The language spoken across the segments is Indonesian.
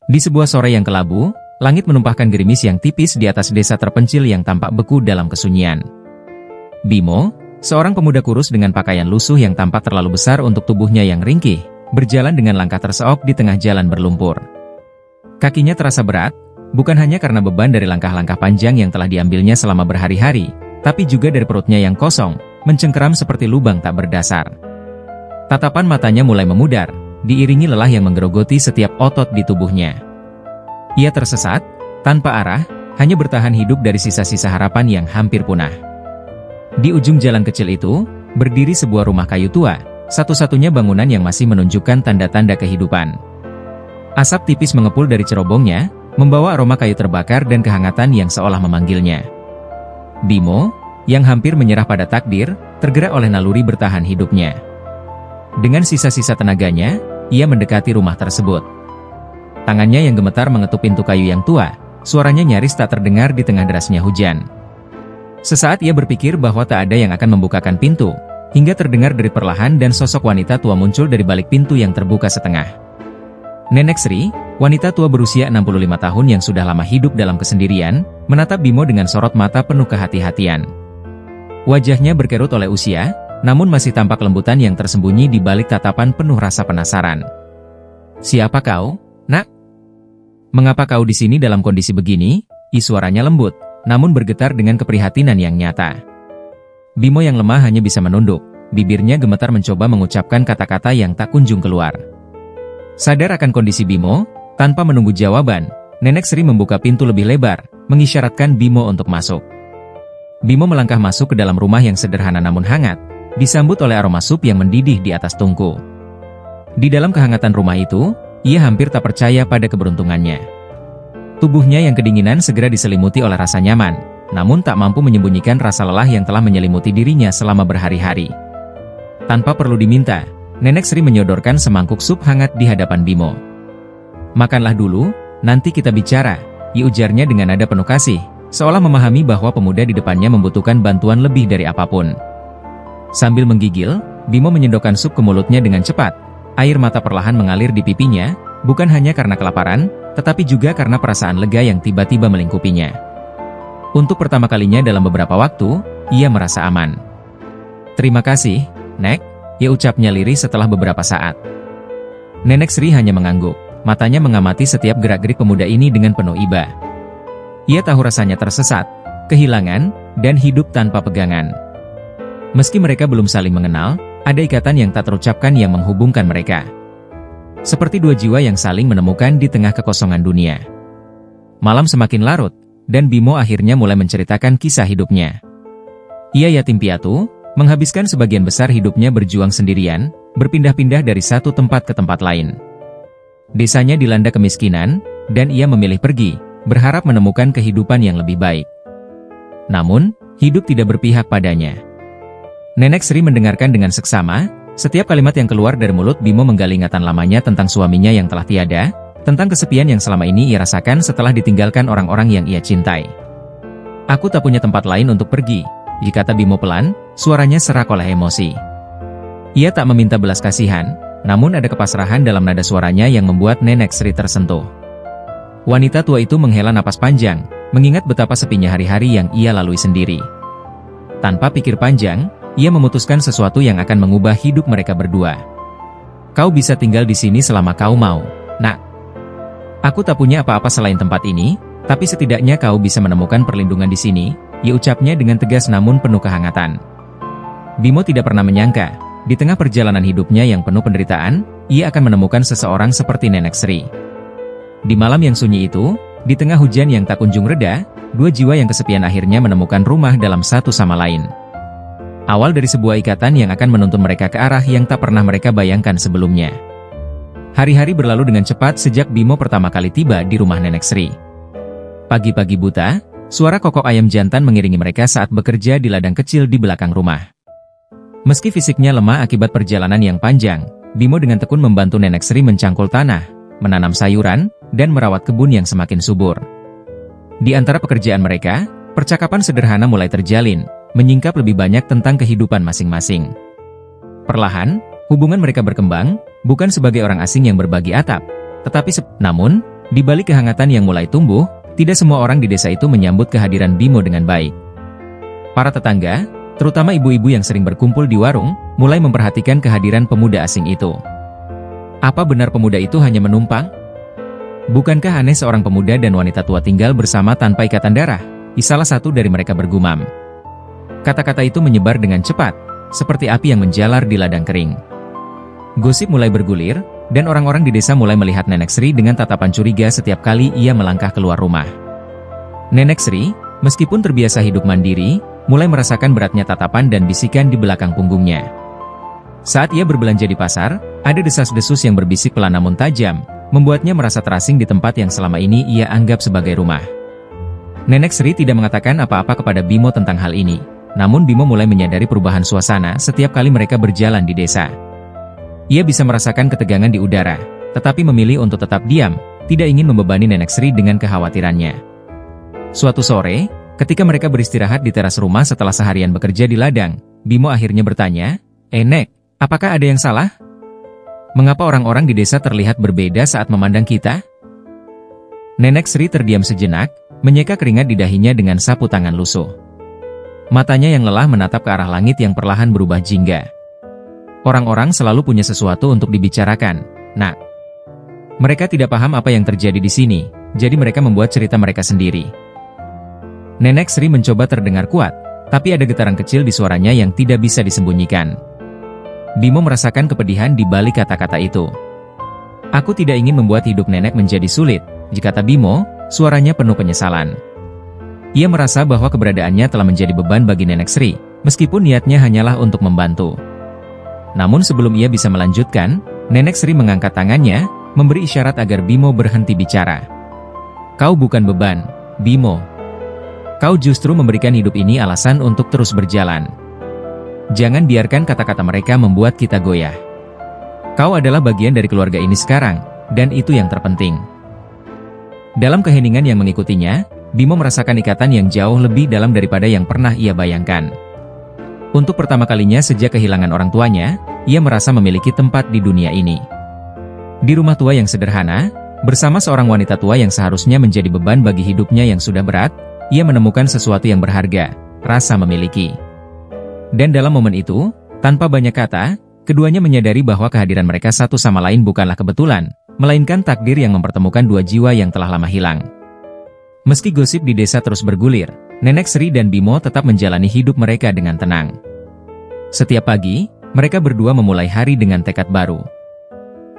Di sebuah sore yang kelabu, langit menumpahkan gerimis yang tipis di atas desa terpencil yang tampak beku dalam kesunyian. Bimo, seorang pemuda kurus dengan pakaian lusuh yang tampak terlalu besar untuk tubuhnya yang ringkih, berjalan dengan langkah terseok di tengah jalan berlumpur. Kakinya terasa berat, bukan hanya karena beban dari langkah-langkah panjang yang telah diambilnya selama berhari-hari, tapi juga dari perutnya yang kosong, mencengkeram seperti lubang tak berdasar. Tatapan matanya mulai memudar, diiringi lelah yang menggerogoti setiap otot di tubuhnya. Ia tersesat, tanpa arah, hanya bertahan hidup dari sisa-sisa harapan yang hampir punah. Di ujung jalan kecil itu, berdiri sebuah rumah kayu tua, satu-satunya bangunan yang masih menunjukkan tanda-tanda kehidupan. Asap tipis mengepul dari cerobongnya, membawa aroma kayu terbakar dan kehangatan yang seolah memanggilnya. Bimo, yang hampir menyerah pada takdir, tergerak oleh naluri bertahan hidupnya. Dengan sisa-sisa tenaganya, ia mendekati rumah tersebut. Tangannya yang gemetar mengetuk pintu kayu yang tua, suaranya nyaris tak terdengar di tengah derasnya hujan. Sesaat ia berpikir bahwa tak ada yang akan membukakan pintu, hingga terdengar derit perlahan dan sosok wanita tua muncul dari balik pintu yang terbuka setengah. Nenek Sri, wanita tua berusia 65 tahun yang sudah lama hidup dalam kesendirian, menatap Bimo dengan sorot mata penuh kehati-hatian. Wajahnya berkerut oleh usia, namun masih tampak lembutan yang tersembunyi di balik tatapan penuh rasa penasaran. "Siapa kau, Nak? Mengapa kau di sini dalam kondisi begini?" Suaranya lembut, namun bergetar dengan keprihatinan yang nyata. Bimo yang lemah hanya bisa menunduk, bibirnya gemetar mencoba mengucapkan kata-kata yang tak kunjung keluar. Sadar akan kondisi Bimo, tanpa menunggu jawaban, Nenek Sri membuka pintu lebih lebar, mengisyaratkan Bimo untuk masuk. Bimo melangkah masuk ke dalam rumah yang sederhana namun hangat, disambut oleh aroma sup yang mendidih di atas tungku. Di dalam kehangatan rumah itu, ia hampir tak percaya pada keberuntungannya. Tubuhnya yang kedinginan segera diselimuti oleh rasa nyaman, namun tak mampu menyembunyikan rasa lelah yang telah menyelimuti dirinya selama berhari-hari. Tanpa perlu diminta, Nenek Sri menyodorkan semangkuk sup hangat di hadapan Bimo. "Makanlah dulu, nanti kita bicara," ujarnya dengan nada penuh kasih, seolah memahami bahwa pemuda di depannya membutuhkan bantuan lebih dari apapun. Sambil menggigil, Bimo menyendokkan sup ke mulutnya dengan cepat. Air mata perlahan mengalir di pipinya, bukan hanya karena kelaparan, tetapi juga karena perasaan lega yang tiba-tiba melingkupinya. Untuk pertama kalinya dalam beberapa waktu, ia merasa aman. "Terima kasih, Nek," ucapnya lirih setelah beberapa saat. Nenek Sri hanya mengangguk, matanya mengamati setiap gerak-gerik pemuda ini dengan penuh iba. Ia tahu rasanya tersesat, kehilangan, dan hidup tanpa pegangan. Meski mereka belum saling mengenal, ada ikatan yang tak terucapkan yang menghubungkan mereka. Seperti dua jiwa yang saling menemukan di tengah kekosongan dunia. Malam semakin larut, dan Bimo akhirnya mulai menceritakan kisah hidupnya. Ia yatim piatu, menghabiskan sebagian besar hidupnya berjuang sendirian, berpindah-pindah dari satu tempat ke tempat lain. Desanya dilanda kemiskinan, dan ia memilih pergi, berharap menemukan kehidupan yang lebih baik. Namun, hidup tidak berpihak padanya. Nenek Sri mendengarkan dengan seksama, setiap kalimat yang keluar dari mulut Bimo menggali ingatan lamanya tentang suaminya yang telah tiada, tentang kesepian yang selama ini ia rasakan setelah ditinggalkan orang-orang yang ia cintai. "Aku tak punya tempat lain untuk pergi," kata Bimo pelan, suaranya serak oleh emosi. Ia tak meminta belas kasihan, namun ada kepasrahan dalam nada suaranya yang membuat Nenek Sri tersentuh. Wanita tua itu menghela napas panjang, mengingat betapa sepinya hari-hari yang ia lalui sendiri. Tanpa pikir panjang, ia memutuskan sesuatu yang akan mengubah hidup mereka berdua. "Kau bisa tinggal di sini selama kau mau, Nak. Aku tak punya apa-apa selain tempat ini, tapi setidaknya kau bisa menemukan perlindungan di sini," ucapnya dengan tegas namun penuh kehangatan. Bimo tidak pernah menyangka, di tengah perjalanan hidupnya yang penuh penderitaan, ia akan menemukan seseorang seperti Nenek Sri. Di malam yang sunyi itu, di tengah hujan yang tak kunjung reda, dua jiwa yang kesepian akhirnya menemukan rumah dalam satu sama lain. Awal dari sebuah ikatan yang akan menuntun mereka ke arah yang tak pernah mereka bayangkan sebelumnya. Hari-hari berlalu dengan cepat sejak Bimo pertama kali tiba di rumah Nenek Sri. Pagi-pagi buta, suara kokok ayam jantan mengiringi mereka saat bekerja di ladang kecil di belakang rumah. Meski fisiknya lemah akibat perjalanan yang panjang, Bimo dengan tekun membantu Nenek Sri mencangkul tanah, menanam sayuran, dan merawat kebun yang semakin subur. Di antara pekerjaan mereka, percakapan sederhana mulai terjalin, menyingkap lebih banyak tentang kehidupan masing-masing. Perlahan, hubungan mereka berkembang, bukan sebagai orang asing yang berbagi atap, tetapi namun, Di balik kehangatan yang mulai tumbuh, tidak semua orang di desa itu menyambut kehadiran Bimo dengan baik. Para tetangga, terutama ibu-ibu yang sering berkumpul di warung, mulai memperhatikan kehadiran pemuda asing itu. Apa benar pemuda itu hanya menumpang? Bukankah aneh seorang pemuda dan wanita tua tinggal bersama tanpa ikatan darah? Salah satu dari mereka bergumam. Kata-kata itu menyebar dengan cepat, seperti api yang menjalar di ladang kering. Gosip mulai bergulir, dan orang-orang di desa mulai melihat Nenek Sri dengan tatapan curiga setiap kali ia melangkah keluar rumah. Nenek Sri, meskipun terbiasa hidup mandiri, mulai merasakan beratnya tatapan dan bisikan di belakang punggungnya. Saat ia berbelanja di pasar, ada desas-desus yang berbisik pelan namun tajam, membuatnya merasa terasing di tempat yang selama ini ia anggap sebagai rumah. Nenek Sri tidak mengatakan apa-apa kepada Bimo tentang hal ini, namun Bimo mulai menyadari perubahan suasana setiap kali mereka berjalan di desa. Ia bisa merasakan ketegangan di udara, tetapi memilih untuk tetap diam, tidak ingin membebani Nenek Sri dengan kekhawatirannya. Suatu sore, ketika mereka beristirahat di teras rumah setelah seharian bekerja di ladang, Bimo akhirnya bertanya, Nek, apakah ada yang salah? Mengapa orang-orang di desa terlihat berbeda saat memandang kita? Nenek Sri terdiam sejenak, menyeka keringat di dahinya dengan sapu tangan lusuh. Matanya yang lelah menatap ke arah langit yang perlahan berubah jingga. Orang-orang selalu punya sesuatu untuk dibicarakan, Nak. Mereka tidak paham apa yang terjadi di sini, jadi mereka membuat cerita mereka sendiri. Nenek Sri mencoba terdengar kuat, tapi ada getaran kecil di suaranya yang tidak bisa disembunyikan. Bimo merasakan kepedihan di balik kata-kata itu. Aku tidak ingin membuat hidup nenek menjadi sulit, kata Bimo, suaranya penuh penyesalan. Ia merasa bahwa keberadaannya telah menjadi beban bagi Nenek Sri, meskipun niatnya hanyalah untuk membantu. Namun sebelum ia bisa melanjutkan, Nenek Sri mengangkat tangannya, memberi isyarat agar Bimo berhenti bicara. Kau bukan beban, Bimo. Kau justru memberikan hidup ini alasan untuk terus berjalan. Jangan biarkan kata-kata mereka membuat kita goyah. Kau adalah bagian dari keluarga ini sekarang, dan itu yang terpenting. Dalam keheningan yang mengikutinya, Bimo merasakan ikatan yang jauh lebih dalam daripada yang pernah ia bayangkan. Untuk pertama kalinya sejak kehilangan orang tuanya, ia merasa memiliki tempat di dunia ini. Di rumah tua yang sederhana, bersama seorang wanita tua yang seharusnya menjadi beban bagi hidupnya yang sudah berat, ia menemukan sesuatu yang berharga, rasa memiliki. Dan dalam momen itu, tanpa banyak kata, keduanya menyadari bahwa kehadiran mereka satu sama lain bukanlah kebetulan, melainkan takdir yang mempertemukan dua jiwa yang telah lama hilang. Meski gosip di desa terus bergulir, Nenek Sri dan Bimo tetap menjalani hidup mereka dengan tenang. Setiap pagi, mereka berdua memulai hari dengan tekad baru.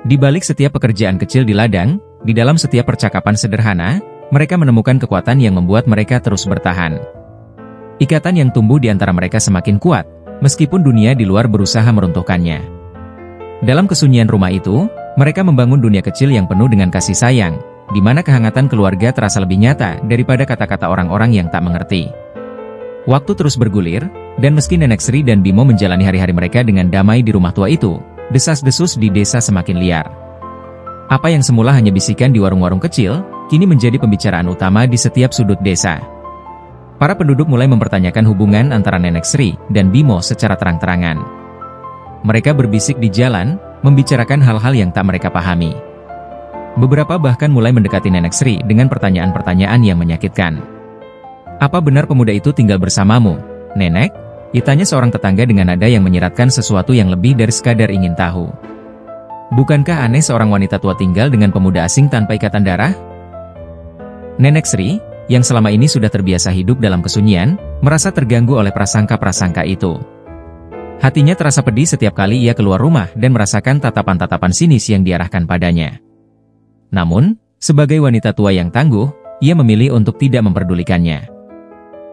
Di balik setiap pekerjaan kecil di ladang, di dalam setiap percakapan sederhana, mereka menemukan kekuatan yang membuat mereka terus bertahan. Ikatan yang tumbuh di antara mereka semakin kuat, meskipun dunia di luar berusaha meruntuhkannya. Dalam kesunyian rumah itu, mereka membangun dunia kecil yang penuh dengan kasih sayang, di mana kehangatan keluarga terasa lebih nyata daripada kata-kata orang-orang yang tak mengerti. Waktu terus bergulir, dan meski Nenek Sri dan Bimo menjalani hari-hari mereka dengan damai di rumah tua itu, desas-desus di desa semakin liar. Apa yang semula hanya bisikan di warung-warung kecil, kini menjadi pembicaraan utama di setiap sudut desa. Para penduduk mulai mempertanyakan hubungan antara Nenek Sri dan Bimo secara terang-terangan. Mereka berbisik di jalan, membicarakan hal-hal yang tak mereka pahami. Beberapa bahkan mulai mendekati Nenek Sri dengan pertanyaan-pertanyaan yang menyakitkan. Apa benar pemuda itu tinggal bersamamu, Nenek? Ditanya seorang tetangga dengan nada yang menyiratkan sesuatu yang lebih dari sekadar ingin tahu. Bukankah aneh seorang wanita tua tinggal dengan pemuda asing tanpa ikatan darah? Nenek Sri, yang selama ini sudah terbiasa hidup dalam kesunyian, merasa terganggu oleh prasangka-prasangka itu. Hatinya terasa pedih setiap kali ia keluar rumah dan merasakan tatapan-tatapan sinis yang diarahkan padanya. Namun, sebagai wanita tua yang tangguh, ia memilih untuk tidak memperdulikannya.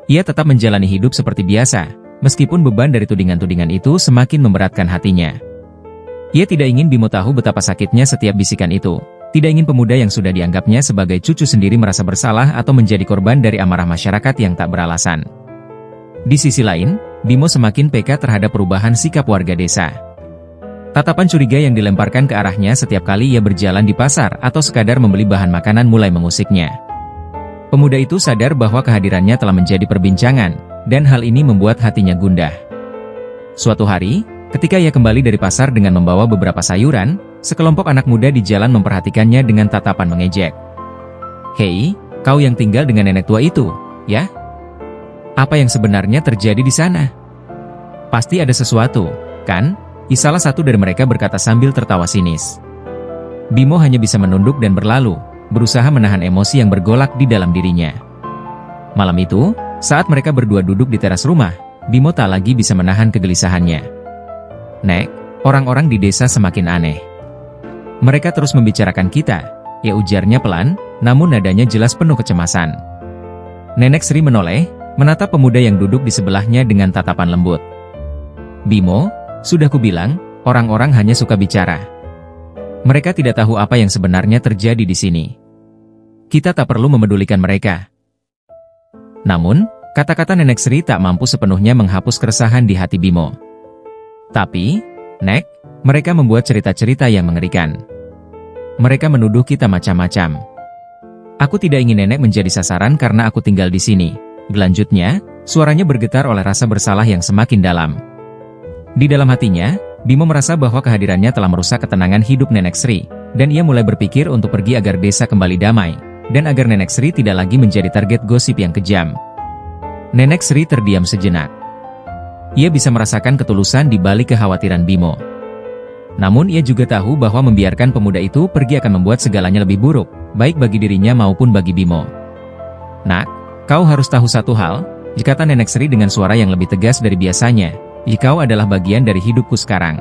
Ia tetap menjalani hidup seperti biasa, meskipun beban dari tudingan-tudingan itu semakin memberatkan hatinya. Ia tidak ingin Bimo tahu betapa sakitnya setiap bisikan itu, tidak ingin pemuda yang sudah dianggapnya sebagai cucu sendiri merasa bersalah atau menjadi korban dari amarah masyarakat yang tak beralasan. Di sisi lain, Bimo semakin peka terhadap perubahan sikap warga desa. Tatapan curiga yang dilemparkan ke arahnya setiap kali ia berjalan di pasar atau sekadar membeli bahan makanan mulai mengusiknya. Pemuda itu sadar bahwa kehadirannya telah menjadi perbincangan, dan hal ini membuat hatinya gundah. Suatu hari, ketika ia kembali dari pasar dengan membawa beberapa sayuran, sekelompok anak muda di jalan memperhatikannya dengan tatapan mengejek. Hei, kau yang tinggal dengan nenek tua itu, ya? Apa yang sebenarnya terjadi di sana? Pasti ada sesuatu, kan? Salah satu dari mereka berkata sambil tertawa sinis. Bimo hanya bisa menunduk dan berlalu, berusaha menahan emosi yang bergolak di dalam dirinya. Malam itu, saat mereka berdua duduk di teras rumah, Bimo tak lagi bisa menahan kegelisahannya. Nek, orang-orang di desa semakin aneh. Mereka terus membicarakan kita, ya ujarnya pelan, namun nadanya jelas penuh kecemasan. Nenek Sri menoleh, menatap pemuda yang duduk di sebelahnya dengan tatapan lembut. Bimo, sudah kubilang, orang-orang hanya suka bicara. Mereka tidak tahu apa yang sebenarnya terjadi di sini. Kita tak perlu memedulikan mereka. Namun, kata-kata Nenek Sri tak mampu sepenuhnya menghapus keresahan di hati Bimo. Tapi, Nek, mereka membuat cerita-cerita yang mengerikan. Mereka menuduh kita macam-macam. Aku tidak ingin nenek menjadi sasaran karena aku tinggal di sini. Gelanjutnya, suaranya bergetar oleh rasa bersalah yang semakin dalam. Di dalam hatinya, Bimo merasa bahwa kehadirannya telah merusak ketenangan hidup Nenek Sri, dan ia mulai berpikir untuk pergi agar desa kembali damai, dan agar Nenek Sri tidak lagi menjadi target gosip yang kejam. Nenek Sri terdiam sejenak. Ia bisa merasakan ketulusan di balik kekhawatiran Bimo. Namun ia juga tahu bahwa membiarkan pemuda itu pergi akan membuat segalanya lebih buruk, baik bagi dirinya maupun bagi Bimo. Nak, kau harus tahu satu hal, kata Nenek Sri dengan suara yang lebih tegas dari biasanya, kau adalah bagian dari hidupku sekarang.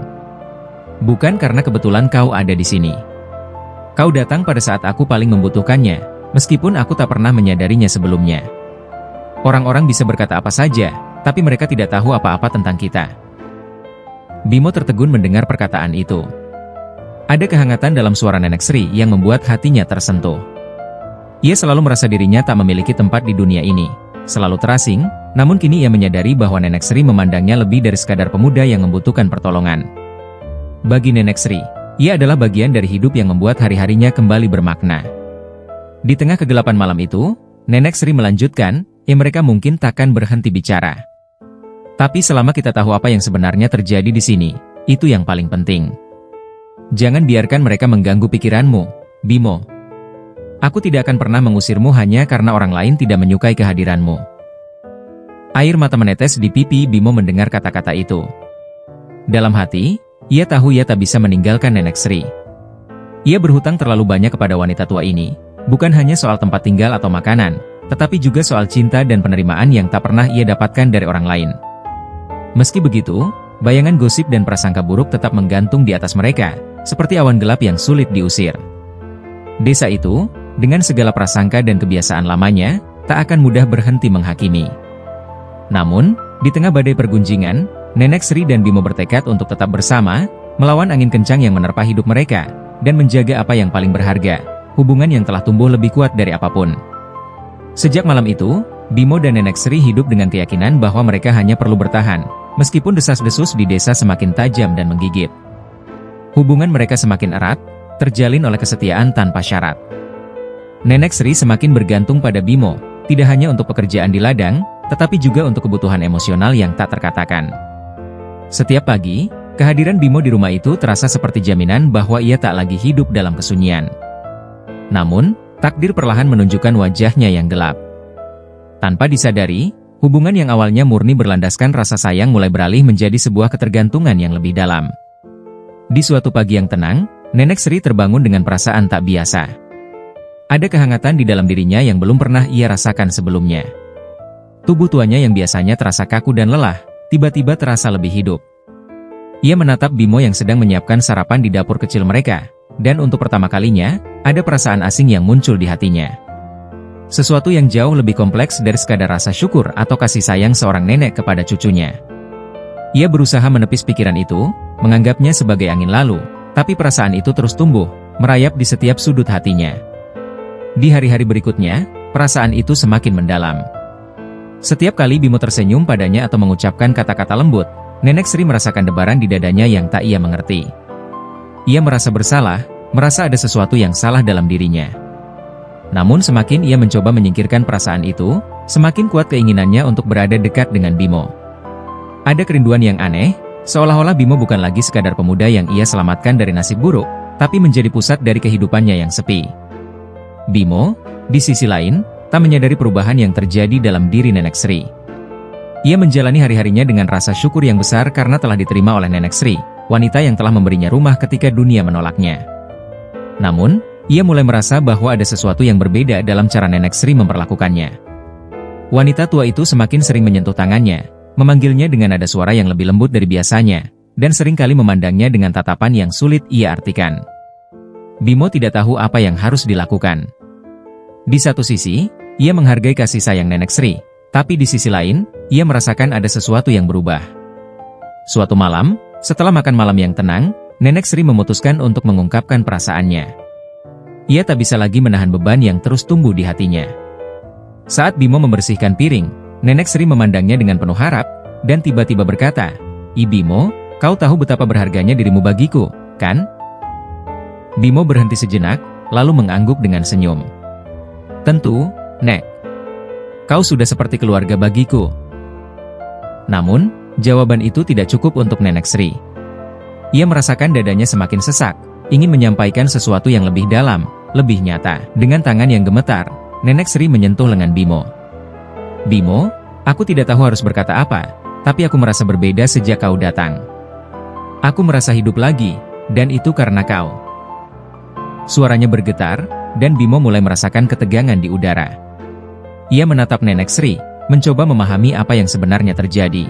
Bukan karena kebetulan kau ada di sini. Kau datang pada saat aku paling membutuhkannya, meskipun aku tak pernah menyadarinya sebelumnya. Orang-orang bisa berkata apa saja, tapi mereka tidak tahu apa-apa tentang kita. Bimo tertegun mendengar perkataan itu. Ada kehangatan dalam suara Nenek Sri yang membuat hatinya tersentuh. Ia selalu merasa dirinya tak memiliki tempat di dunia ini, selalu terasing, namun kini ia menyadari bahwa Nenek Sri memandangnya lebih dari sekadar pemuda yang membutuhkan pertolongan. Bagi Nenek Sri, ia adalah bagian dari hidup yang membuat hari-harinya kembali bermakna. Di tengah kegelapan malam itu, Nenek Sri melanjutkan, mereka mungkin takkan berhenti bicara. Tapi selama kita tahu apa yang sebenarnya terjadi di sini, itu yang paling penting. Jangan biarkan mereka mengganggu pikiranmu, Bimo. Aku tidak akan pernah mengusirmu hanya karena orang lain tidak menyukai kehadiranmu. Air mata menetes di pipi Bimo mendengar kata-kata itu. Dalam hati, ia tahu ia tak bisa meninggalkan Nenek Sri. Ia berhutang terlalu banyak kepada wanita tua ini, bukan hanya soal tempat tinggal atau makanan, tetapi juga soal cinta dan penerimaan yang tak pernah ia dapatkan dari orang lain. Meski begitu, bayangan gosip dan prasangka buruk tetap menggantung di atas mereka, seperti awan gelap yang sulit diusir. Desa itu, dengan segala prasangka dan kebiasaan lamanya, tak akan mudah berhenti menghakimi. Namun, di tengah badai pergunjingan, Nenek Sri dan Bimo bertekad untuk tetap bersama, melawan angin kencang yang menerpa hidup mereka, dan menjaga apa yang paling berharga, hubungan yang telah tumbuh lebih kuat dari apapun. Sejak malam itu, Bimo dan Nenek Sri hidup dengan keyakinan bahwa mereka hanya perlu bertahan, meskipun desas-desus di desa semakin tajam dan menggigit. Hubungan mereka semakin erat, terjalin oleh kesetiaan tanpa syarat. Nenek Sri semakin bergantung pada Bimo, tidak hanya untuk pekerjaan di ladang, tetapi juga untuk kebutuhan emosional yang tak terkatakan. Setiap pagi, kehadiran Bimo di rumah itu terasa seperti jaminan bahwa ia tak lagi hidup dalam kesunyian. Namun, takdir perlahan menunjukkan wajahnya yang gelap. Tanpa disadari, hubungan yang awalnya murni berlandaskan rasa sayang mulai beralih menjadi sebuah ketergantungan yang lebih dalam. Di suatu pagi yang tenang, Nenek Sri terbangun dengan perasaan tak biasa. Ada kehangatan di dalam dirinya yang belum pernah ia rasakan sebelumnya. Tubuh tuanya yang biasanya terasa kaku dan lelah, tiba-tiba terasa lebih hidup. Ia menatap Bimo yang sedang menyiapkan sarapan di dapur kecil mereka, dan untuk pertama kalinya, ada perasaan asing yang muncul di hatinya. Sesuatu yang jauh lebih kompleks dari sekadar rasa syukur atau kasih sayang seorang nenek kepada cucunya. Ia berusaha menepis pikiran itu, menganggapnya sebagai angin lalu, tapi perasaan itu terus tumbuh, merayap di setiap sudut hatinya. Di hari-hari berikutnya, perasaan itu semakin mendalam. Setiap kali Bimo tersenyum padanya atau mengucapkan kata-kata lembut, Nenek Sri merasakan debaran di dadanya yang tak ia mengerti. Ia merasa bersalah, merasa ada sesuatu yang salah dalam dirinya. Namun semakin ia mencoba menyingkirkan perasaan itu, semakin kuat keinginannya untuk berada dekat dengan Bimo. Ada kerinduan yang aneh, seolah-olah Bimo bukan lagi sekadar pemuda yang ia selamatkan dari nasib buruk, tapi menjadi pusat dari kehidupannya yang sepi. Bimo, di sisi lain, tak menyadari perubahan yang terjadi dalam diri Nenek Sri. Ia menjalani hari-harinya dengan rasa syukur yang besar karena telah diterima oleh Nenek Sri, wanita yang telah memberinya rumah ketika dunia menolaknya. Namun, ia mulai merasa bahwa ada sesuatu yang berbeda dalam cara Nenek Sri memperlakukannya. Wanita tua itu semakin sering menyentuh tangannya, memanggilnya dengan nada suara yang lebih lembut dari biasanya, dan seringkali memandangnya dengan tatapan yang sulit ia artikan. Bimo tidak tahu apa yang harus dilakukan. Di satu sisi, ia menghargai kasih sayang Nenek Sri, tapi di sisi lain, ia merasakan ada sesuatu yang berubah. Suatu malam, setelah makan malam yang tenang, Nenek Sri memutuskan untuk mengungkapkan perasaannya. Ia tak bisa lagi menahan beban yang terus tumbuh di hatinya. Saat Bimo membersihkan piring, Nenek Sri memandangnya dengan penuh harap, dan tiba-tiba berkata, "I Bimo, kau tahu betapa berharganya dirimu bagiku, kan?" Bimo berhenti sejenak, lalu mengangguk dengan senyum. "Tentu, Nek. Kau sudah seperti keluarga bagiku." Namun, jawaban itu tidak cukup untuk Nenek Sri. Ia merasakan dadanya semakin sesak, ingin menyampaikan sesuatu yang lebih dalam, lebih nyata. Dengan tangan yang gemetar, Nenek Sri menyentuh lengan Bimo. "Bimo, aku tidak tahu harus berkata apa, tapi aku merasa berbeda sejak kau datang. Aku merasa hidup lagi, dan itu karena kau." Suaranya bergetar, dan Bimo mulai merasakan ketegangan di udara. Ia menatap Nenek Sri, mencoba memahami apa yang sebenarnya terjadi.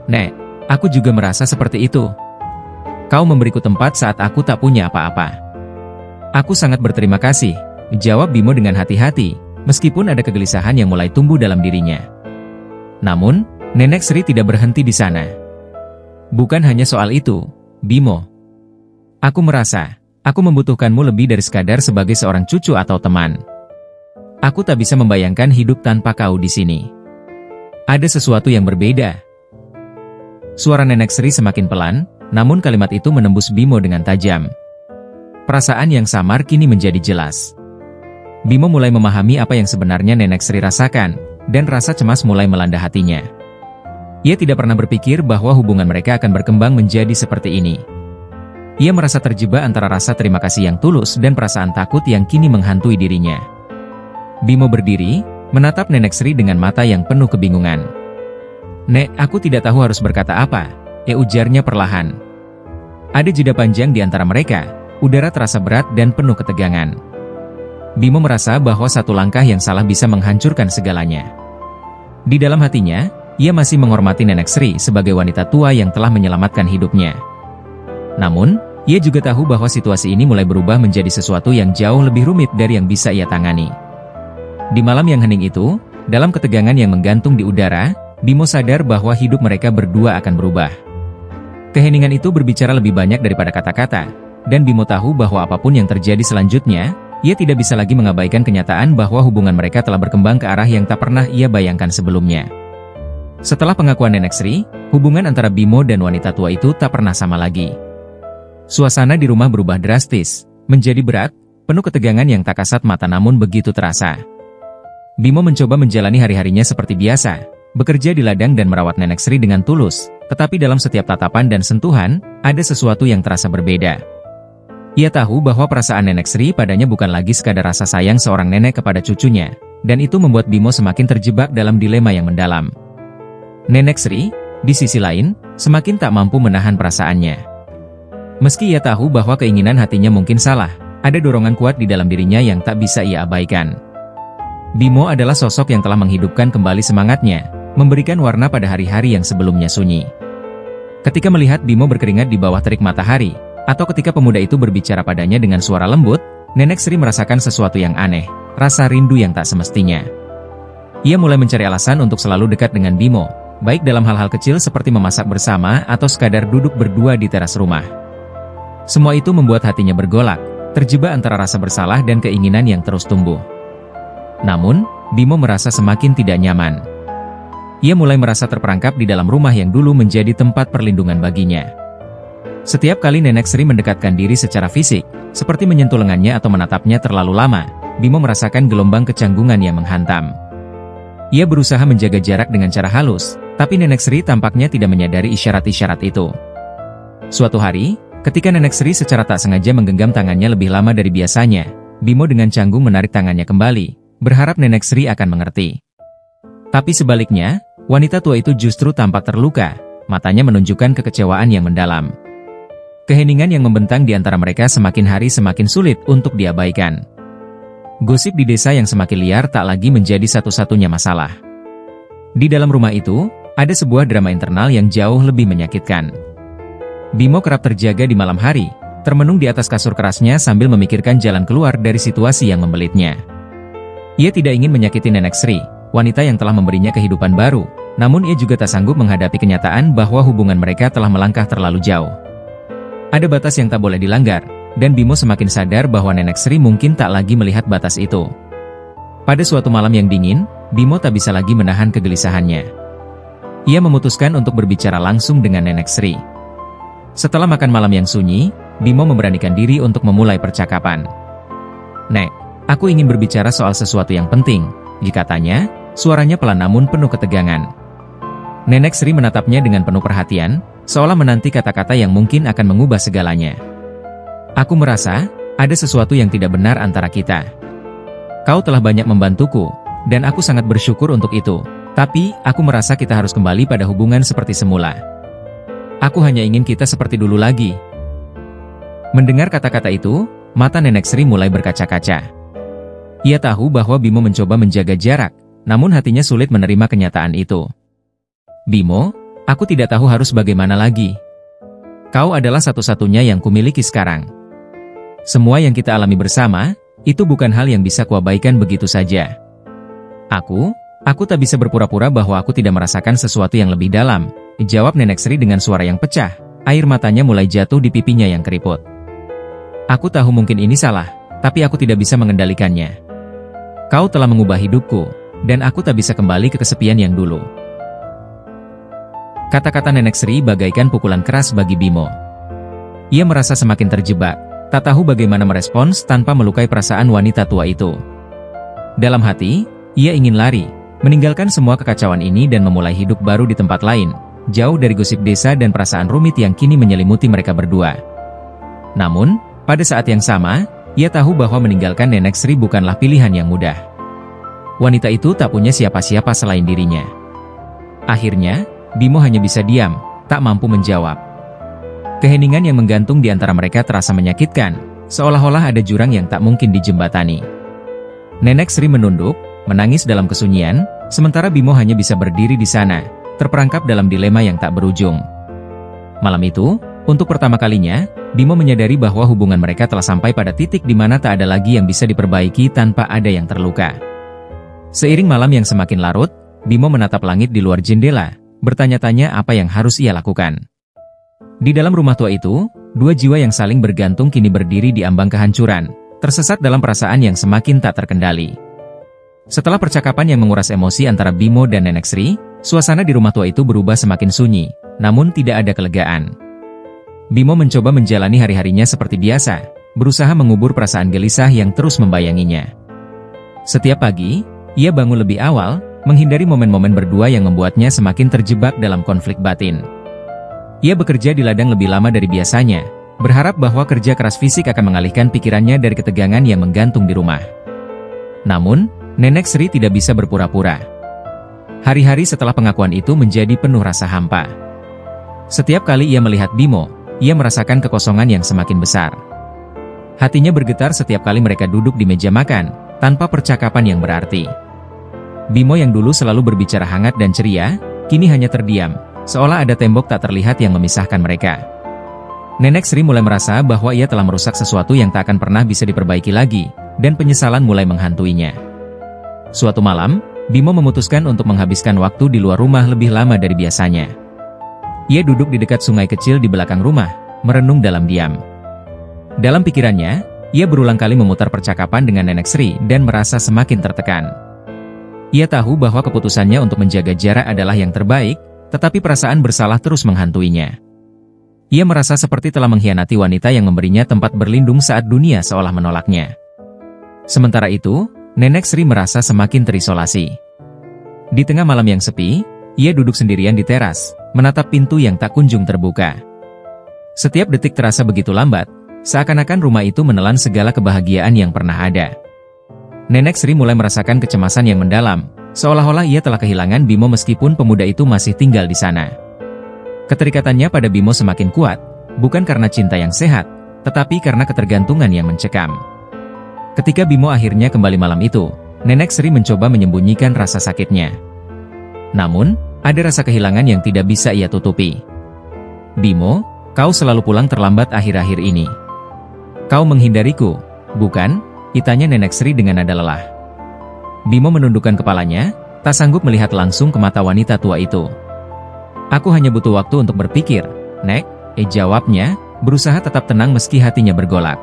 "Nek, aku juga merasa seperti itu. Kau memberiku tempat saat aku tak punya apa-apa." "Aku sangat berterima kasih," jawab Bimo dengan hati-hati, meskipun ada kegelisahan yang mulai tumbuh dalam dirinya. Namun, Nenek Sri tidak berhenti di sana. "Bukan hanya soal itu, Bimo. Aku merasa, aku membutuhkanmu lebih dari sekadar sebagai seorang cucu atau teman. Aku tak bisa membayangkan hidup tanpa kau di sini. Ada sesuatu yang berbeda." Suara Nenek Sri semakin pelan, namun kalimat itu menembus Bimo dengan tajam. Perasaan yang samar kini menjadi jelas. Bimo mulai memahami apa yang sebenarnya Nenek Sri rasakan, dan rasa cemas mulai melanda hatinya. Ia tidak pernah berpikir bahwa hubungan mereka akan berkembang menjadi seperti ini. Ia merasa terjebak antara rasa terima kasih yang tulus dan perasaan takut yang kini menghantui dirinya. Bimo berdiri, menatap Nenek Sri dengan mata yang penuh kebingungan. "Nek, aku tidak tahu harus berkata apa," ujarnya perlahan. Ada jeda panjang di antara mereka, udara terasa berat dan penuh ketegangan. Bimo merasa bahwa satu langkah yang salah bisa menghancurkan segalanya. Di dalam hatinya, ia masih menghormati Nenek Sri sebagai wanita tua yang telah menyelamatkan hidupnya. Namun, ia juga tahu bahwa situasi ini mulai berubah menjadi sesuatu yang jauh lebih rumit dari yang bisa ia tangani. Di malam yang hening itu, dalam ketegangan yang menggantung di udara, Bimo sadar bahwa hidup mereka berdua akan berubah. Keheningan itu berbicara lebih banyak daripada kata-kata, dan Bimo tahu bahwa apapun yang terjadi selanjutnya, ia tidak bisa lagi mengabaikan kenyataan bahwa hubungan mereka telah berkembang ke arah yang tak pernah ia bayangkan sebelumnya. Setelah pengakuan Nenek Sri, hubungan antara Bimo dan wanita tua itu tak pernah sama lagi. Suasana di rumah berubah drastis, menjadi berat, penuh ketegangan yang tak kasat mata namun begitu terasa. Bimo mencoba menjalani hari-harinya seperti biasa, bekerja di ladang dan merawat Nenek Sri dengan tulus, tetapi dalam setiap tatapan dan sentuhan, ada sesuatu yang terasa berbeda. Ia tahu bahwa perasaan Nenek Sri padanya bukan lagi sekadar rasa sayang seorang nenek kepada cucunya, dan itu membuat Bimo semakin terjebak dalam dilema yang mendalam. Nenek Sri, di sisi lain, semakin tak mampu menahan perasaannya. Meski ia tahu bahwa keinginan hatinya mungkin salah, ada dorongan kuat di dalam dirinya yang tak bisa ia abaikan. Bimo adalah sosok yang telah menghidupkan kembali semangatnya, memberikan warna pada hari-hari yang sebelumnya sunyi. Ketika melihat Bimo berkeringat di bawah terik matahari, atau ketika pemuda itu berbicara padanya dengan suara lembut, Nenek Sri merasakan sesuatu yang aneh, rasa rindu yang tak semestinya. Ia mulai mencari alasan untuk selalu dekat dengan Bimo, baik dalam hal-hal kecil seperti memasak bersama atau sekadar duduk berdua di teras rumah. Semua itu membuat hatinya bergolak, terjebak antara rasa bersalah dan keinginan yang terus tumbuh. Namun, Bimo merasa semakin tidak nyaman. Ia mulai merasa terperangkap di dalam rumah yang dulu menjadi tempat perlindungan baginya. Setiap kali Nenek Sri mendekatkan diri secara fisik, seperti menyentuh lengannya atau menatapnya terlalu lama, Bimo merasakan gelombang kecanggungan yang menghantam. Ia berusaha menjaga jarak dengan cara halus, tapi Nenek Sri tampaknya tidak menyadari isyarat-isyarat itu. Suatu hari, ketika Nenek Sri secara tak sengaja menggenggam tangannya lebih lama dari biasanya, Bimo dengan canggung menarik tangannya kembali, berharap Nenek Sri akan mengerti. Tapi sebaliknya, wanita tua itu justru tampak terluka, matanya menunjukkan kekecewaan yang mendalam. Keheningan yang membentang di antara mereka semakin hari semakin sulit untuk diabaikan. Gosip di desa yang semakin liar tak lagi menjadi satu-satunya masalah. Di dalam rumah itu, ada sebuah drama internal yang jauh lebih menyakitkan. Bimo kerap terjaga di malam hari, termenung di atas kasur kerasnya sambil memikirkan jalan keluar dari situasi yang membelitnya. Ia tidak ingin menyakiti Nenek Sri, wanita yang telah memberinya kehidupan baru, namun ia juga tak sanggup menghadapi kenyataan bahwa hubungan mereka telah melangkah terlalu jauh. Ada batas yang tak boleh dilanggar, dan Bimo semakin sadar bahwa Nenek Sri mungkin tak lagi melihat batas itu. Pada suatu malam yang dingin, Bimo tak bisa lagi menahan kegelisahannya. Ia memutuskan untuk berbicara langsung dengan Nenek Sri. Setelah makan malam yang sunyi, Bimo memberanikan diri untuk memulai percakapan. "Nek, aku ingin berbicara soal sesuatu yang penting," katanya, suaranya pelan namun penuh ketegangan. Nenek Sri menatapnya dengan penuh perhatian, seolah menanti kata-kata yang mungkin akan mengubah segalanya. "Aku merasa, ada sesuatu yang tidak benar antara kita. Kau telah banyak membantuku, dan aku sangat bersyukur untuk itu. Tapi, aku merasa kita harus kembali pada hubungan seperti semula. Aku hanya ingin kita seperti dulu lagi." Mendengar kata-kata itu, mata Nenek Sri mulai berkaca-kaca. Ia tahu bahwa Bimo mencoba menjaga jarak, namun hatinya sulit menerima kenyataan itu. "Bimo, aku tidak tahu harus bagaimana lagi. Kau adalah satu-satunya yang kumiliki sekarang. Semua yang kita alami bersama, itu bukan hal yang bisa kuabaikan begitu saja. Aku tak bisa berpura-pura bahwa aku tidak merasakan sesuatu yang lebih dalam," jawab Nenek Sri dengan suara yang pecah, air matanya mulai jatuh di pipinya yang keriput. "Aku tahu mungkin ini salah, tapi aku tidak bisa mengendalikannya. Kau telah mengubah hidupku, dan aku tak bisa kembali ke kesepian yang dulu." Kata-kata Nenek Sri bagaikan pukulan keras bagi Bimo. Ia merasa semakin terjebak, tak tahu bagaimana merespons tanpa melukai perasaan wanita tua itu. Dalam hati, ia ingin lari, meninggalkan semua kekacauan ini dan memulai hidup baru di tempat lain, jauh dari gosip desa dan perasaan rumit yang kini menyelimuti mereka berdua. Namun, pada saat yang sama, ia tahu bahwa meninggalkan Nenek Sri bukanlah pilihan yang mudah. Wanita itu tak punya siapa-siapa selain dirinya. Akhirnya, Bimo hanya bisa diam, tak mampu menjawab. Keheningan yang menggantung di antara mereka terasa menyakitkan, seolah-olah ada jurang yang tak mungkin dijembatani. Nenek Sri menunduk, menangis dalam kesunyian, sementara Bimo hanya bisa berdiri di sana, terperangkap dalam dilema yang tak berujung. Malam itu, untuk pertama kalinya, Bimo menyadari bahwa hubungan mereka telah sampai pada titik di mana tak ada lagi yang bisa diperbaiki tanpa ada yang terluka. Seiring malam yang semakin larut, Bimo menatap langit di luar jendela, bertanya-tanya apa yang harus ia lakukan. Di dalam rumah tua itu, dua jiwa yang saling bergantung kini berdiri di ambang kehancuran, tersesat dalam perasaan yang semakin tak terkendali. Setelah percakapan yang menguras emosi antara Bimo dan Nenek Sri, suasana di rumah tua itu berubah semakin sunyi, namun tidak ada kelegaan. Bimo mencoba menjalani hari-harinya seperti biasa, berusaha mengubur perasaan gelisah yang terus membayanginya. Setiap pagi, ia bangun lebih awal, menghindari momen-momen berdua yang membuatnya semakin terjebak dalam konflik batin. Ia bekerja di ladang lebih lama dari biasanya, berharap bahwa kerja keras fisik akan mengalihkan pikirannya dari ketegangan yang menggantung di rumah. Namun, Nenek Sri tidak bisa berpura-pura. Hari-hari setelah pengakuan itu menjadi penuh rasa hampa. Setiap kali ia melihat Bimo, ia merasakan kekosongan yang semakin besar. Hatinya bergetar setiap kali mereka duduk di meja makan, tanpa percakapan yang berarti. Bimo yang dulu selalu berbicara hangat dan ceria, kini hanya terdiam, seolah ada tembok tak terlihat yang memisahkan mereka. Nenek Sri mulai merasa bahwa ia telah merusak sesuatu yang tak akan pernah bisa diperbaiki lagi, dan penyesalan mulai menghantuinya. Suatu malam, Bimo memutuskan untuk menghabiskan waktu di luar rumah lebih lama dari biasanya. Ia duduk di dekat sungai kecil di belakang rumah, merenung dalam diam. Dalam pikirannya, ia berulang kali memutar percakapan dengan Nenek Sri dan merasa semakin tertekan. Ia tahu bahwa keputusannya untuk menjaga jarak adalah yang terbaik, tetapi perasaan bersalah terus menghantuinya. Ia merasa seperti telah mengkhianati wanita yang memberinya tempat berlindung saat dunia seolah menolaknya. Sementara itu, Nenek Sri merasa semakin terisolasi. Di tengah malam yang sepi, ia duduk sendirian di teras, menatap pintu yang tak kunjung terbuka. Setiap detik terasa begitu lambat, Seakan-akan rumah itu menelan segala kebahagiaan yang pernah ada. Nenek Sri mulai merasakan kecemasan yang mendalam, seolah-olah ia telah kehilangan Bimo meskipun pemuda itu masih tinggal di sana. Keterikatannya pada Bimo semakin kuat, bukan karena cinta yang sehat, tetapi karena ketergantungan yang mencekam. Ketika Bimo akhirnya kembali malam itu, Nenek Sri mencoba menyembunyikan rasa sakitnya. Namun, ada rasa kehilangan yang tidak bisa ia tutupi. "Bimo, kau selalu pulang terlambat akhir-akhir ini. Kau menghindariku, bukan?" tanya Nenek Sri dengan nada lelah. Bimo menundukkan kepalanya, tak sanggup melihat langsung ke mata wanita tua itu. "Aku hanya butuh waktu untuk berpikir, Nek," jawabnya, berusaha tetap tenang meski hatinya bergolak.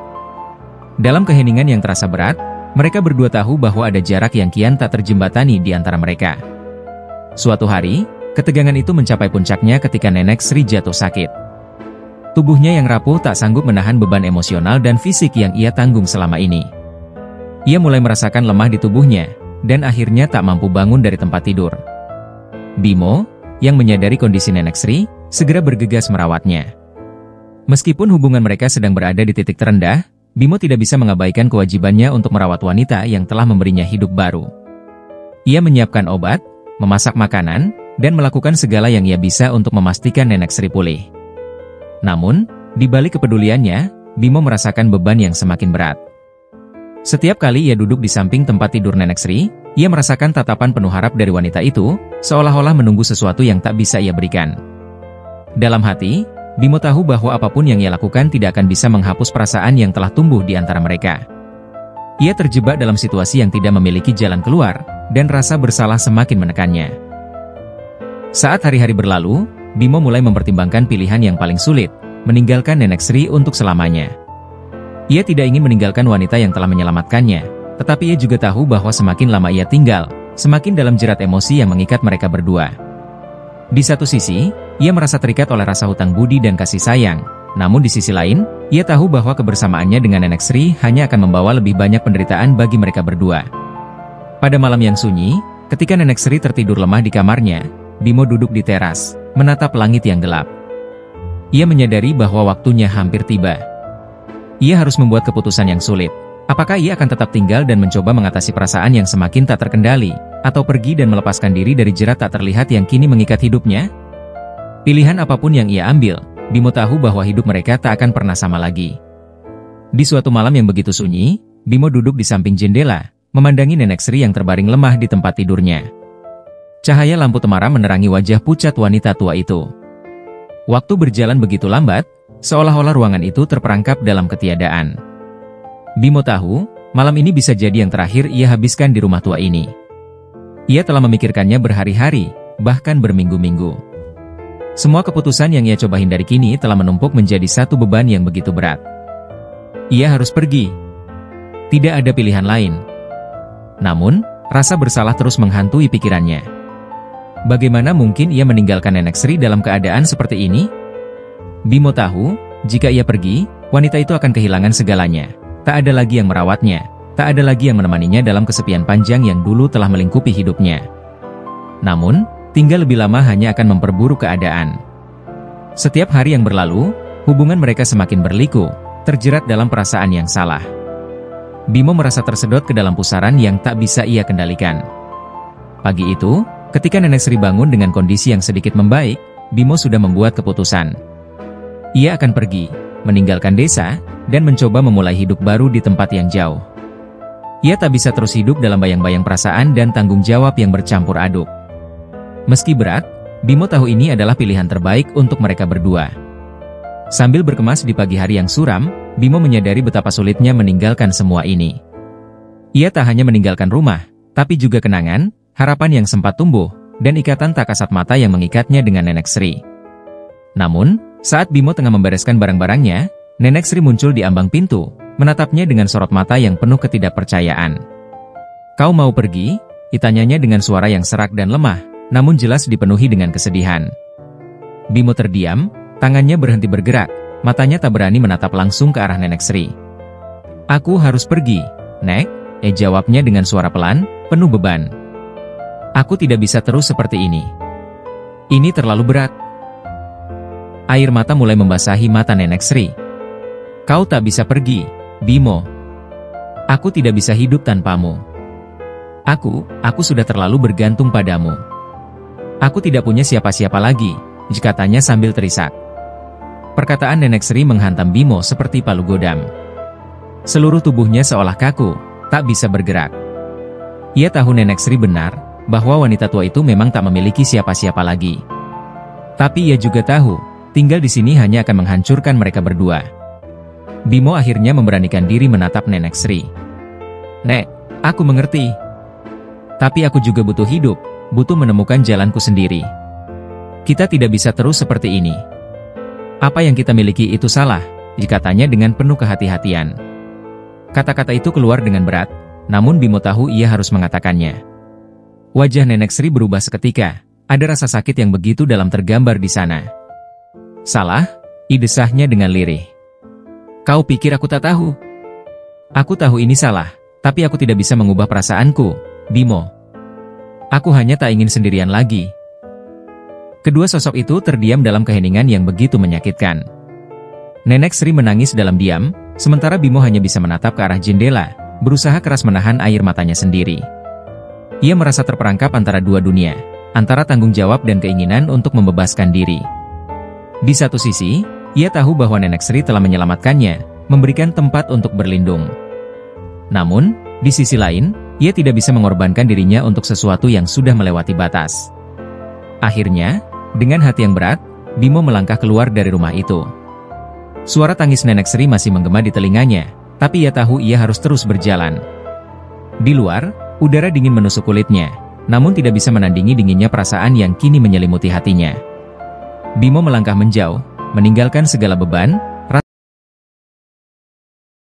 Dalam keheningan yang terasa berat, mereka berdua tahu bahwa ada jarak yang kian tak terjembatani di antara mereka. Suatu hari, ketegangan itu mencapai puncaknya ketika Nenek Sri jatuh sakit. Tubuhnya yang rapuh tak sanggup menahan beban emosional dan fisik yang ia tanggung selama ini. Ia mulai merasakan lemah di tubuhnya, dan akhirnya tak mampu bangun dari tempat tidur. Bimo, yang menyadari kondisi Nenek Sri, segera bergegas merawatnya. Meskipun hubungan mereka sedang berada di titik terendah, Bimo tidak bisa mengabaikan kewajibannya untuk merawat wanita yang telah memberinya hidup baru. Ia menyiapkan obat, memasak makanan, dan melakukan segala yang ia bisa untuk memastikan Nenek Sri pulih. Namun, di balik kepeduliannya, Bimo merasakan beban yang semakin berat. Setiap kali ia duduk di samping tempat tidur Nenek Sri, ia merasakan tatapan penuh harap dari wanita itu, seolah-olah menunggu sesuatu yang tak bisa ia berikan. Dalam hati, Bimo tahu bahwa apapun yang ia lakukan tidak akan bisa menghapus perasaan yang telah tumbuh di antara mereka. Ia terjebak dalam situasi yang tidak memiliki jalan keluar, dan rasa bersalah semakin menekannya. Saat hari-hari berlalu, Bimo mulai mempertimbangkan pilihan yang paling sulit, meninggalkan Nenek Sri untuk selamanya. Ia tidak ingin meninggalkan wanita yang telah menyelamatkannya, tetapi ia juga tahu bahwa semakin lama ia tinggal, semakin dalam jerat emosi yang mengikat mereka berdua. Di satu sisi, ia merasa terikat oleh rasa hutang budi dan kasih sayang, namun di sisi lain, ia tahu bahwa kebersamaannya dengan Nenek Sri hanya akan membawa lebih banyak penderitaan bagi mereka berdua. Pada malam yang sunyi, ketika Nenek Sri tertidur lemah di kamarnya, Bimo duduk di teras, menatap langit yang gelap. Ia menyadari bahwa waktunya hampir tiba. Ia harus membuat keputusan yang sulit. Apakah ia akan tetap tinggal dan mencoba mengatasi perasaan yang semakin tak terkendali, atau pergi dan melepaskan diri dari jerat tak terlihat yang kini mengikat hidupnya? Pilihan apapun yang ia ambil, Bimo tahu bahwa hidup mereka tak akan pernah sama lagi. Di suatu malam yang begitu sunyi, Bimo duduk di samping jendela, memandangi Nenek Sri yang terbaring lemah di tempat tidurnya. Cahaya lampu temaram menerangi wajah pucat wanita tua itu. Waktu berjalan begitu lambat, seolah-olah ruangan itu terperangkap dalam ketiadaan. Bimo tahu, malam ini bisa jadi yang terakhir ia habiskan di rumah tua ini. Ia telah memikirkannya berhari-hari, bahkan berminggu-minggu. Semua keputusan yang ia coba hindari kini telah menumpuk menjadi satu beban yang begitu berat. Ia harus pergi. Tidak ada pilihan lain. Namun, rasa bersalah terus menghantui pikirannya. Bagaimana mungkin ia meninggalkan Nenek Sri dalam keadaan seperti ini? Bimo tahu, jika ia pergi, wanita itu akan kehilangan segalanya. Tak ada lagi yang merawatnya, tak ada lagi yang menemaninya dalam kesepian panjang yang dulu telah melingkupi hidupnya. Namun, tinggal lebih lama hanya akan memperburuk keadaan. Setiap hari yang berlalu, hubungan mereka semakin berliku, terjerat dalam perasaan yang salah. Bimo merasa tersedot ke dalam pusaran yang tak bisa ia kendalikan. Pagi itu, ketika Nenek Sri bangun dengan kondisi yang sedikit membaik, Bimo sudah membuat keputusan. Ia akan pergi, meninggalkan desa, dan mencoba memulai hidup baru di tempat yang jauh. Ia tak bisa terus hidup dalam bayang-bayang perasaan dan tanggung jawab yang bercampur aduk. Meski berat, Bimo tahu ini adalah pilihan terbaik untuk mereka berdua. Sambil berkemas di pagi hari yang suram, Bimo menyadari betapa sulitnya meninggalkan semua ini. Ia tak hanya meninggalkan rumah, tapi juga kenangan, harapan yang sempat tumbuh, dan ikatan tak kasat mata yang mengikatnya dengan Nenek Sri. Namun, saat Bimo tengah membereskan barang-barangnya, Nenek Sri muncul di ambang pintu, menatapnya dengan sorot mata yang penuh ketidakpercayaan. "Kau mau pergi?" tanyanya dengan suara yang serak dan lemah, namun jelas dipenuhi dengan kesedihan. Bimo terdiam, tangannya berhenti bergerak, matanya tak berani menatap langsung ke arah Nenek Sri. "Aku harus pergi, Nek," jawabnya dengan suara pelan, penuh beban. "Aku tidak bisa terus seperti ini. Ini terlalu berat." Air mata mulai membasahi mata Nenek Sri. Kau tak bisa pergi, Bimo. Aku tidak bisa hidup tanpamu. Aku sudah terlalu bergantung padamu. Aku tidak punya siapa-siapa lagi, katanya sambil terisak. Perkataan Nenek Sri menghantam Bimo seperti palu godam. Seluruh tubuhnya seolah kaku, tak bisa bergerak. Ia tahu Nenek Sri benar, bahwa wanita tua itu memang tak memiliki siapa-siapa lagi. Tapi ia juga tahu, tinggal di sini hanya akan menghancurkan mereka berdua. Bimo akhirnya memberanikan diri menatap Nenek Sri. Nek, aku mengerti. Tapi aku juga butuh hidup, butuh menemukan jalanku sendiri. Kita tidak bisa terus seperti ini. Apa yang kita miliki itu salah, katanya dengan penuh kehati-hatian. Kata-kata itu keluar dengan berat, namun Bimo tahu ia harus mengatakannya. Wajah Nenek Sri berubah seketika, ada rasa sakit yang begitu dalam tergambar di sana. Salah? Desahnya dengan lirih. Kau pikir aku tak tahu? Aku tahu ini salah, tapi aku tidak bisa mengubah perasaanku, Bimo. Aku hanya tak ingin sendirian lagi. Kedua sosok itu terdiam dalam keheningan yang begitu menyakitkan. Nenek Sri menangis dalam diam, sementara Bimo hanya bisa menatap ke arah jendela, berusaha keras menahan air matanya sendiri. Ia merasa terperangkap antara dua dunia, antara tanggung jawab dan keinginan untuk membebaskan diri. Di satu sisi, ia tahu bahwa Nenek Sri telah menyelamatkannya, memberikan tempat untuk berlindung. Namun, di sisi lain, ia tidak bisa mengorbankan dirinya untuk sesuatu yang sudah melewati batas. Akhirnya, dengan hati yang berat, Bimo melangkah keluar dari rumah itu. Suara tangis Nenek Sri masih menggema di telinganya, tapi ia tahu ia harus terus berjalan. Di luar, udara dingin menusuk kulitnya, namun tidak bisa menandingi dinginnya perasaan yang kini menyelimuti hatinya. Bimo melangkah menjauh, meninggalkan segala beban,